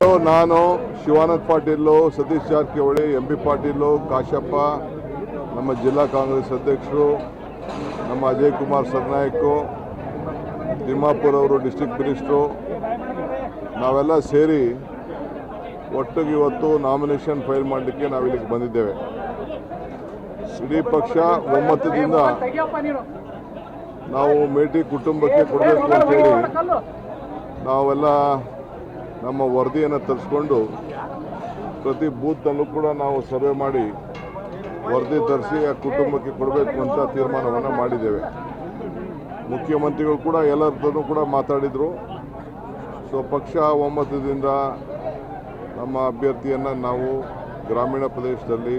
ನಾನು ಶಿವಾನಂದ ಪಾಟೀಲು, ಸತೀಶ್ ಜಾರಕಿಹೊಳಿ, MP ಪಾಟೀಲು, ಕಾಶಪ್ಪ, ನಮ್ಮ ಜಿಲ್ಲಾ ಕಾಂಗ್ರೆಸ್ ಅಧ್ಯಕ್ಷರು, ನಮ್ಮ ಅಜಯ್ ಕುಮಾರ್ ಸರ್ನಾಯಕ್, ತಿಮ್ಮಾಪುರ್ ಅವರು ಡಿಸ್ಟ್ರಿಕ್ಟ್ ಮಿನಿಸ್ಟ್ರು, ನಾವೆಲ್ಲ ಸೇರಿ ಒಟ್ಟಿಗೆ ಇವತ್ತು ನಾಮಿನೇಷನ್ ಫೈಲ್ ಮಾಡಲಿಕ್ಕೆ ನಾವಿಲ್ಲಿಗೆ ಬಂದಿದ್ದೇವೆ. ಇಡೀ ಪಕ್ಷ ಒಮ್ಮತದಿಂದ ನಾವು ಮೇಟಿ ಕುಟುಂಬಕ್ಕೆ ಕೊಡಬೇಕು ಅಂತೇಳಿ ನಾವೆಲ್ಲ ನಮ್ಮ ವರದಿಯನ್ನು ತರಿಸ್ಕೊಂಡು ಪ್ರತಿ ಬೂತ್ನಲ್ಲೂ ಕೂಡ ನಾವು ಸರ್ವೆ ಮಾಡಿ ವರದಿ ತರಿಸಿ ಆ ಕುಟುಂಬಕ್ಕೆ ಕೊಡಬೇಕು ಅಂತ ತೀರ್ಮಾನವನ್ನು ಮಾಡಿದ್ದೇವೆ. ಮುಖ್ಯಮಂತ್ರಿಗಳು ಕೂಡ ಎಲ್ಲರದ್ದು ಕೂಡ ಮಾತಾಡಿದರು. ಸೊ ಪಕ್ಷ ಒಮ್ಮತದಿಂದ ನಮ್ಮ ಅಭ್ಯರ್ಥಿಯನ್ನು ನಾವು ಗ್ರಾಮೀಣ ಪ್ರದೇಶದಲ್ಲಿ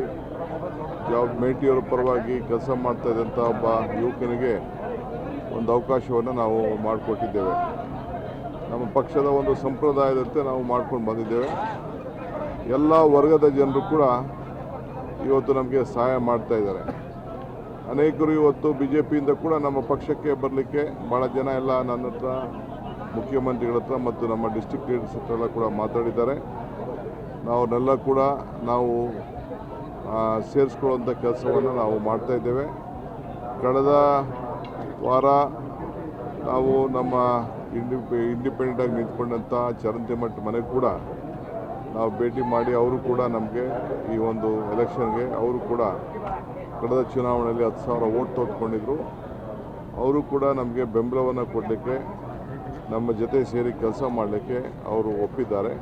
ಮೇಟಿಯವರ ಪರವಾಗಿ ಕೆಲಸ ಮಾಡ್ತಾ ಇದ್ದಂಥ ಒಬ್ಬ ಯುವಕನಿಗೆ ಒಂದು ಅವಕಾಶವನ್ನು ನಾವು ಮಾಡಿಕೊಟ್ಟಿದ್ದೇವೆ. ನಮ್ಮ ಪಕ್ಷದ ಒಂದು ಸಂಪ್ರದಾಯದಂತೆ ನಾವು ಮಾಡ್ಕೊಂಡು ಬಂದಿದ್ದೇವೆ. ಎಲ್ಲ ವರ್ಗದ ಜನರು ಕೂಡ ಇವತ್ತು ನಮಗೆ ಸಹಾಯ ಮಾಡ್ತಾ ಇದ್ದಾರೆ. ಅನೇಕರು ಇವತ್ತು BJPಯಿಂದ ಕೂಡ ನಮ್ಮ ಪಕ್ಷಕ್ಕೆ ಬರಲಿಕ್ಕೆ ಭಾಳ ಜನ ಎಲ್ಲ ನನ್ನ ಹತ್ರ, ಮುಖ್ಯಮಂತ್ರಿಗಳ ಹತ್ರ ಮತ್ತು ನಮ್ಮ ಡಿಸ್ಟ್ರಿಕ್ಟ್ ಲೀಡರ್ಸ್ ಹತ್ರ ಎಲ್ಲ ಕೂಡ ಮಾತಾಡಿದ್ದಾರೆ. ನಾವನ್ನೆಲ್ಲ ಕೂಡ ನಾವು ಸೇರಿಸ್ಕೊಳ್ಳುವಂಥ ಕೆಲಸವನ್ನು ನಾವು ಮಾಡ್ತಾಯಿದ್ದೇವೆ. ಕಳೆದ ವಾರ ನಾವು ನಮ್ಮ ಇಂಡಿಪೆಂಡೆಂಟಾಗಿ ನಿಂತ್ಕೊಂಡಂಥ ಚರಣ್ ತಿಮ್ಮಟ್ ಮನೆಗೆ ಕೂಡ ನಾವು ಭೇಟಿ ಮಾಡಿ ಅವರು ಕೂಡ ನಮಗೆ ಈ ಒಂದು ಎಲೆಕ್ಷನ್ಗೆ ಅವರು ಕೂಡ ಕಳೆದ ಚುನಾವಣೆಯಲ್ಲಿ 10,000 ವೋಟ್ ತೆಗೆದುಕೊಂಡಿದ್ರು. ಅವರು ಕೂಡ ನಮಗೆ ಬೆಂಬಲವನ್ನು ಕೊಡಲಿಕ್ಕೆ, ನಮ್ಮ ಜೊತೆ ಸೇರಿ ಕೆಲಸ ಮಾಡಲಿಕ್ಕೆ ಅವರು ಒಪ್ಪಿದ್ದಾರೆ.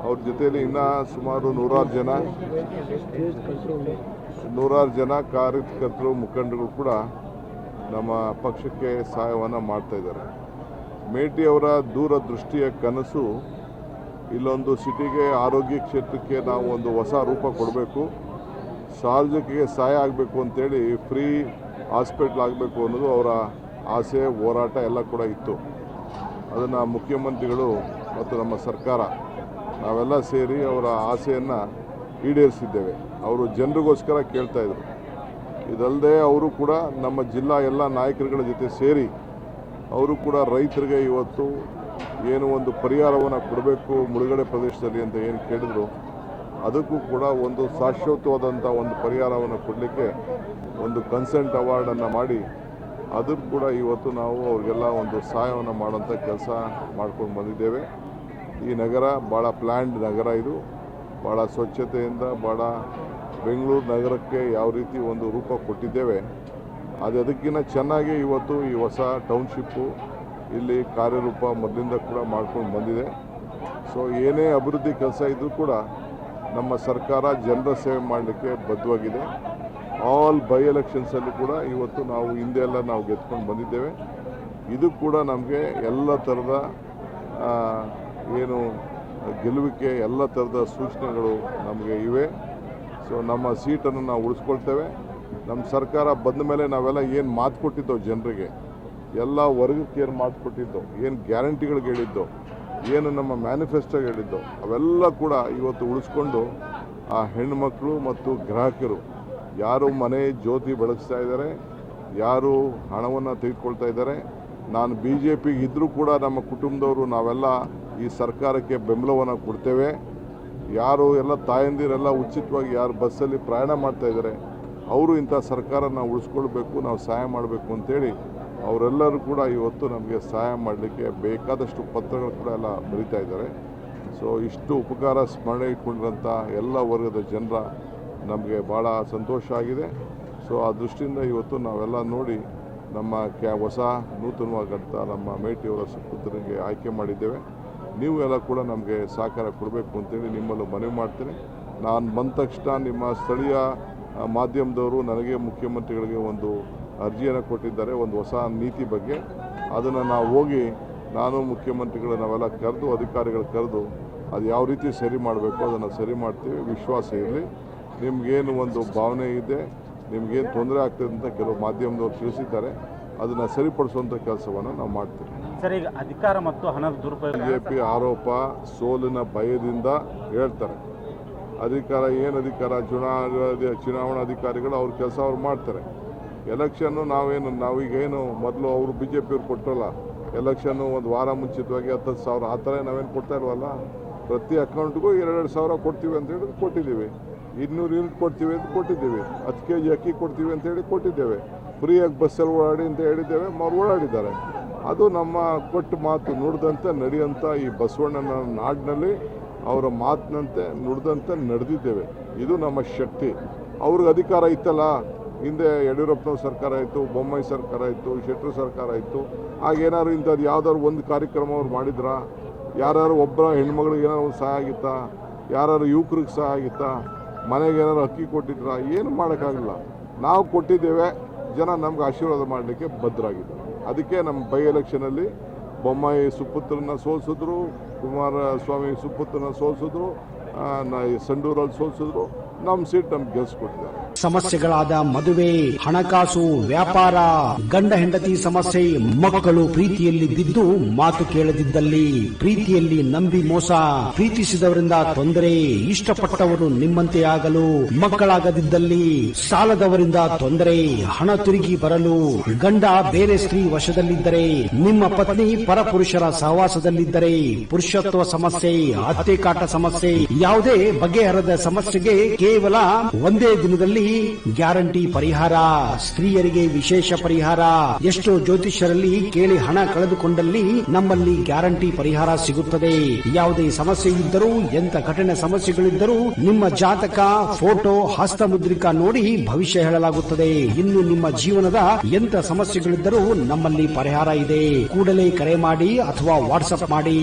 ಅವ್ರ ಜೊತೆಯಲ್ಲಿ ಇನ್ನೂ ಸುಮಾರು ನೂರಾರು ಜನ ಕಾರ್ಯಕರ್ತರು, ಮುಖಂಡರು ಕೂಡ ನಮ್ಮ ಪಕ್ಷಕ್ಕೆ ಸಹಾಯವನ್ನು ಮಾಡ್ತಾಯಿದ್ದಾರೆ. ಮೇಟಿ ಅವರ ದೂರದೃಷ್ಟಿಯ ಕನಸು ಇಲ್ಲೊಂದು ಸಿಟಿಗೆ, ಆರೋಗ್ಯ ಕ್ಷೇತ್ರಕ್ಕೆ ನಾವು ಒಂದು ಹೊಸ ರೂಪ ಕೊಡಬೇಕು, ಸಾರ್ವಜನಿಕರಿಗೆ ಸಹಾಯ ಆಗಬೇಕು ಅಂತೇಳಿ ಫ್ರೀ ಹಾಸ್ಪಿಟ್ಲ್ ಆಗಬೇಕು ಅನ್ನೋದು ಅವರ ಆಸೆ, ಹೋರಾಟ ಎಲ್ಲ ಕೂಡ ಇತ್ತು. ಅದನ್ನು ಮುಖ್ಯಮಂತ್ರಿಗಳು ಮತ್ತು ನಮ್ಮ ಸರ್ಕಾರ ನಾವೆಲ್ಲ ಸೇರಿ ಅವರ ಆಸೆಯನ್ನು ಈಡೇರಿಸಿದ್ದೇವೆ. ಅವರು ಜನರಿಗೋಸ್ಕರ ಕೇಳ್ತಾಯಿದ್ರು. ಇದಲ್ಲದೆ ಅವರು ಕೂಡ ನಮ್ಮ ಜಿಲ್ಲಾ ಎಲ್ಲ ನಾಯಕರುಗಳ ಜೊತೆ ಸೇರಿ ಅವರು ಕೂಡ ರೈತರಿಗೆ ಇವತ್ತು ಏನು ಒಂದು ಪರಿಹಾರವನ್ನು ಕೊಡಬೇಕು ಮುಳುಗಡೆ ಪ್ರದೇಶದಲ್ಲಿ ಅಂತ ಏನು ಕೇಳಿದ್ರು, ಅದಕ್ಕೂ ಕೂಡ ಒಂದು ಶಾಶ್ವತವಾದಂಥ ಒಂದು ಪರಿಹಾರವನ್ನು ಕೊಡಲಿಕ್ಕೆ ಒಂದು ಕನ್ಸೆಂಟ್ ಅವಾರ್ಡನ್ನು ಮಾಡಿ ಅದನ್ನು ಕೂಡ ಇವತ್ತು ನಾವು ಅವ್ರಿಗೆಲ್ಲ ಒಂದು ಸಹಾಯವನ್ನು ಮಾಡೋಂಥ ಕೆಲಸ ಮಾಡ್ಕೊಂಡು ಬಂದಿದ್ದೇವೆ. ಈ ನಗರ ಭಾಳ ಪ್ಲ್ಯಾಂಡ್ ನಗರ, ಇದು ಭಾಳ ಸ್ವಚ್ಛತೆಯಿಂದ ಭಾಳ ಬೆಂಗಳೂರು ನಗರಕ್ಕೆ ಯಾವ ರೀತಿ ಒಂದು ರೂಪ ಕೊಟ್ಟಿದ್ದೇವೆ, ಅದಕ್ಕಿಂತ ಚೆನ್ನಾಗಿ ಇವತ್ತು ಈ ಹೊಸ ಟೌನ್ಶಿಪ್ಪು ಇಲ್ಲಿ ಕಾರ್ಯರೂಪ ಮೊದಲಿಂದ ಕೂಡ ಮಾಡ್ಕೊಂಡು ಬಂದಿದೆ. ಸೊ ಏನೇ ಅಭಿವೃದ್ಧಿ ಕೆಲಸ ಇದ್ದರೂ ಕೂಡ ನಮ್ಮ ಸರ್ಕಾರ ಜನರ ಸೇವೆ ಮಾಡಲಿಕ್ಕೆ ಬದ್ಧವಾಗಿದೆ. ಆಲ್ ಬೈ ಎಲೆಕ್ಷನ್ಸಲ್ಲಿ ಕೂಡ ಇವತ್ತು ನಾವು ಹಿಂದೆ ಎಲ್ಲ ನಾವು ಗೆದ್ಕೊಂಡು ಬಂದಿದ್ದೇವೆ. ಇದು ಕೂಡ ನಮಗೆ ಎಲ್ಲ ಥರದ ಏನು ಗೆಲುವಿಕೆ, ಎಲ್ಲ ಥರದ ಸೂಚನೆಗಳು ನಮಗೆ ಇವೆ. ಸೊ ನಮ್ಮ ಸೀಟನ್ನು ನಾವು ಉಳಿಸ್ಕೊಳ್ತೇವೆ. ನಮ್ಮ ಸರ್ಕಾರ ಬಂದ ಮೇಲೆ ನಾವೆಲ್ಲ ಏನು ಮಾತು ಕೊಟ್ಟಿದ್ದೋ ಜನರಿಗೆ, ಎಲ್ಲ ವರ್ಗಕ್ಕೆ ಏನು ಮಾತು ಕೊಟ್ಟಿದ್ದೋ, ಏನು ಗ್ಯಾರಂಟಿಗಳಿಗೆ ಹೇಳಿದ್ದೋ, ಏನು ನಮ್ಮ ಮ್ಯಾನಿಫೆಸ್ಟೋಗೆ ಹೇಳಿದ್ದೋ, ಅವೆಲ್ಲ ಕೂಡ ಇವತ್ತು ಉಳಿಸ್ಕೊಂಡು ಆ ಹೆಣ್ಣುಮಕ್ಕಳು ಮತ್ತು ಗ್ರಾಹಕರು ಯಾರು ಮನೆ ಜ್ಯೋತಿ ಬೆಳಗಿಸ್ತಾ ಇದ್ದಾರೆ, ಯಾರು ಹಣವನ್ನು ತೆಗೆದುಕೊಳ್ತಾ ಇದ್ದಾರೆ, ನಾನು BJPಗೆ ಇದ್ದರೂ ಕೂಡ ನಮ್ಮ ಕುಟುಂಬದವರು ನಾವೆಲ್ಲ ಈ ಸರ್ಕಾರಕ್ಕೆ ಬೆಂಬಲವನ್ನು ಕೊಡ್ತೇವೆ. ಯಾರು ಎಲ್ಲ ತಾಯಂದಿರೆಲ್ಲ ಉಚಿತವಾಗಿ ಯಾರು ಬಸ್ಸಲ್ಲಿ ಪ್ರಯಾಣ ಮಾಡ್ತಾಯಿದ್ದಾರೆ ಅವರು ಇಂಥ ಸರ್ಕಾರನ ಉಳಿಸ್ಕೊಳ್ಬೇಕು, ನಾವು ಸಹಾಯ ಮಾಡಬೇಕು ಅಂತೇಳಿ ಅವರೆಲ್ಲರೂ ಕೂಡ ಇವತ್ತು ನಮಗೆ ಸಹಾಯ ಮಾಡಲಿಕ್ಕೆ ಬೇಕಾದಷ್ಟು ಪತ್ರಗಳು ಕೂಡ ಎಲ್ಲ ಬರೀತಾ ಇದ್ದಾರೆ. ಸೊ ಇಷ್ಟು ಉಪಕಾರ ಸ್ಮರಣೆ ಇಟ್ಕೊಂಡಿರೋಂಥ ಎಲ್ಲ ವರ್ಗದ ಜನರ ನಮಗೆ ಭಾಳ ಸಂತೋಷ ಆಗಿದೆ. ಸೊ ಆ ದೃಷ್ಟಿಯಿಂದ ಇವತ್ತು ನಾವೆಲ್ಲ ನೋಡಿ ನಮ್ಮ ಹೊಸ ನೂತನವಾದಂಥ ನಮ್ಮ ಮೇಟಿಯವರ ಸುಪುತ್ರನಿಗೆ ಆಯ್ಕೆ ಮಾಡಿದ್ದೇವೆ. ನೀವು ಎಲ್ಲ ಕೂಡ ನಮಗೆ ಸಹಕಾರ ಕೊಡಬೇಕು ಅಂತೇಳಿ ನಿಮ್ಮಲ್ಲೂ ಮನವಿ ಮಾಡ್ತೀನಿ. ನಾನು ಬಂದ ತಕ್ಷಣ ನಿಮ್ಮ ಸ್ಥಳೀಯ ಮಾಧ್ಯಮದವರು ನನಗೆ ಮುಖ್ಯಮಂತ್ರಿಗಳಿಗೆ ಒಂದು ಅರ್ಜಿಯನ್ನು ಕೊಟ್ಟಿದ್ದಾರೆ, ಒಂದು ಹೊಸ ನೀತಿ ಬಗ್ಗೆ. ಅದನ್ನು ನಾವು ಹೋಗಿ ನಾನು ಮುಖ್ಯಮಂತ್ರಿಗಳು ನಾವೆಲ್ಲ ಕರೆದು, ಅಧಿಕಾರಿಗಳು ಕರೆದು ಅದು ಯಾವ ರೀತಿ ಸರಿ ಮಾಡಬೇಕು ಅದನ್ನು ಸರಿ ಮಾಡ್ತೀವಿ. ವಿಶ್ವಾಸ ಇರಲಿ. ನಿಮಗೇನು ಒಂದು ಭಾವನೆ ಇದೆ, ನಿಮಗೇನು ತೊಂದರೆ ಆಗ್ತದೆ ಅಂತ ಕೆಲವು ಮಾಧ್ಯಮದವರು ತಿಳಿಸಿದ್ದಾರೆ, ಅದನ್ನು ಸರಿಪಡಿಸುವಂಥ ಕೆಲಸವನ್ನು ನಾವು ಮಾಡ್ತೀವಿ. ಸರ್, ಈಗ ಅಧಿಕಾರ ಮತ್ತು ಹಣದ ದುರುಪಯೋಗ BJP ಆರೋಪ ಸೋಲಿನ ಭಯದಿಂದ ಹೇಳ್ತಾರೆ. ಅಧಿಕಾರ ಏನು ಅಧಿಕಾರ, ಚುನಾವಣಾಧಿಕಾರಿಗಳು ಅವ್ರ ಕೆಲಸ ಅವ್ರು ಮಾಡ್ತಾರೆ. ಎಲೆಕ್ಷನ್ನು ನಾವೀಗೇನು ಮೊದಲು ಅವರು BJP ಅವ್ರು ಕೊಟ್ಟರಲ್ಲ, ಎಲೆಕ್ಷನ್ನು ಒಂದು ವಾರ ಮುಂಚಿತವಾಗಿ 10,000 ಆ ಥರ ನಾವೇನು ಕೊಡ್ತಾ ಇಲ್ವಲ್ಲ. ಪ್ರತಿ ಅಕೌಂಟ್ಗೂ 2,000 ಕೊಡ್ತೀವಿ ಅಂತ ಹೇಳಿ ಕೊಟ್ಟಿದ್ದೀವಿ. 200 ಯೂನಿಟ್ ಕೊಡ್ತೀವಿ ಅಂತ ಕೊಟ್ಟಿದ್ದೀವಿ. 10 kg ಅಕ್ಕಿ ಕೊಡ್ತೀವಿ ಅಂತ ಹೇಳಿ ಕೊಟ್ಟಿದ್ದೇವೆ. ಫ್ರೀಯಾಗಿ ಬಸ್ಸಲ್ಲಿ ಓಡಾಡಿ ಅಂತ ಹೇಳಿದ್ದೇವೆ, ಅವ್ರು ಓಡಾಡಿದ್ದಾರೆ. ಅದು ನಮ್ಮ ಕೊಟ್ಟು ಮಾತು ನುಡಿದಂತೆ ನಡೆಯುವಂಥ ಈ ಬಸವಣ್ಣನ ನಾಡಿನಲ್ಲಿ ಅವರ ಮಾತಿನಂತೆ ನುಡಿದಂತೆ ನಡೆದಿದ್ದೇವೆ. ಇದು ನಮ್ಮ ಶಕ್ತಿ. ಅವ್ರಿಗೆ ಅಧಿಕಾರ ಇತ್ತಲ್ಲ, ಹಿಂದೆ ಯಡಿಯೂರಪ್ಪನವ್ರ ಸರ್ಕಾರ ಆಯಿತು, ಬೊಮ್ಮಾಯಿ ಸರ್ಕಾರ ಆಯಿತು, ಶೆಟ್ಟರ್ ಸರ್ಕಾರ ಆಯಿತು. ಆಗೇನಾದ್ರು ಇಂಥದ್ದು ಯಾವ್ದಾದ್ರು ಒಂದು ಕಾರ್ಯಕ್ರಮ ಅವ್ರು ಮಾಡಿದ್ರಾ? ಯಾರು ಒಬ್ಬರ ಹೆಣ್ಮಗಳಿಗೆ ಏನಾದ್ರು ಒಂದು ಸಹಾಯ ಆಗಿತ್ತಾ? ಯಾರು ಯುವಕರಿಗೆ ಸಹಾಯ ಆಗಿತ್ತಾ? ಮನೆಗೆ ಏನಾದ್ರು ಅಕ್ಕಿ ಕೊಟ್ಟಿದ್ರಾ? ಏನು ಮಾಡೋಕ್ಕಾಗಲ್ಲ. ನಾವು ಕೊಟ್ಟಿದ್ದೇವೆ, ಜನ ನಮ್ಗೆ ಆಶೀರ್ವಾದ ಮಾಡಲಿಕ್ಕೆ ಬದ್ಧರಾಗಿದ್ದಾರೆ. ಅದಕ್ಕೆ ನಮ್ಮ ಬೈ ಎಲೆಕ್ಷನಲ್ಲಿ ಬೊಮ್ಮಾಯಿ ಸುಪುತ್ರನ ಸೋಲಿಸಿದ್ರು, ಕುಮಾರಸ್ವಾಮಿ ಸುಪುತ್ರನ ಸೋಲಿಸಿದ್ರು, ಸಂಡೂರಲ್ಲಿ ಸೋಲಿಸಿದ್ರು. ನಮ್ಮ ಸೀಟ್ ನಮ್ಗೆ ಗೆಲ್ಸ್ಕೊಟ್ಟಿದ್ದಾರೆ. ಸಮಸ್ಯೆಗಳಾದ ಮದುವೆ, ಹಣಕಾಸು, ವ್ಯಾಪಾರ, ಗಂಡ ಹೆಂಡತಿ ಸಮಸ್ಯೆ, ಮಕ್ಕಳು ಪ್ರೀತಿಯಲ್ಲಿ ಬಿದ್ದು ಮಾತು ಕೇಳದಿದ್ದಲ್ಲಿ, ಪ್ರೀತಿಯಲ್ಲಿ ನಂಬಿ ಮೋಸ, ಪ್ರೀತಿಸಿದವರಿಂದ ತೊಂದರೆ, ಇಷ್ಟಪಟ್ಟವರು ನಿಮ್ಮಂತೆ ಆಗಲು ಮಕ್ಕಳಾಗದಿದ್ದಲ್ಲಿ, ಸಾಲದವರಿಂದ ತೊಂದರೆ, ಹಣ ತಿರುಗಿ ಬರಲು, ಗಂಡ ಬೇರೆ ಸ್ತ್ರೀ ವಶದಲ್ಲಿದ್ದರೆ, ನಿಮ್ಮ ಪತ್ನಿ ಪರಪುರುಷರ ಸಹವಾಸದಲ್ಲಿದ್ದರೆ, ಪುರುಷತ್ವ ಸಮಸ್ಯೆ, ಅತ್ತೆ ಕಾಟ ಸಮಸ್ಯೆ, ಯಾವುದೇ ಬಗೆಹರದ ಸಮಸ್ಯೆಗೆ ಕೇವಲ ಒಂದೇ ದಿನದಲ್ಲಿ ಗ್ಯಾರಂಟಿ ಪರಿಹಾರ. ಸ್ತ್ರೀಯರಿಗೆ ವಿಶೇಷ ಪರಿಹಾರ. ಎಷ್ಟೋ ಜ್ಯೋತಿಷ್ಯರಲ್ಲಿ ಕೇಳಿ ಹಣ ಕಳೆದುಕೊಂಡಲ್ಲಿ ನಮ್ಮಲ್ಲಿ ಗ್ಯಾರಂಟಿ ಪರಿಹಾರ ಸಿಗುತ್ತದೆ. ಯಾವುದೇ ಸಮಸ್ಯೆ ಇದ್ದರೂ, ಎಂತ ಕಠಿಣ ಸಮಸ್ಯೆಗಳಿದ್ದರೂ ನಿಮ್ಮ ಜಾತಕ, ಫೋಟೋ, ಹಸ್ತಮುದ್ರಿಕಾ ನೋಡಿ ಭವಿಷ್ಯ ಹೇಳಲಾಗುತ್ತದೆ. ಇನ್ನು ನಿಮ್ಮ ಜೀವನದ ಎಂತ ಸಮಸ್ಯೆಗಳಿದ್ದರೂ ನಮ್ಮಲ್ಲಿ ಪರಿಹಾರ ಇದೆ. ಕೂಡಲೇ ಕರೆ ಮಾಡಿ ಅಥವಾ ವಾಟ್ಸ್ಆಪ್ ಮಾಡಿ.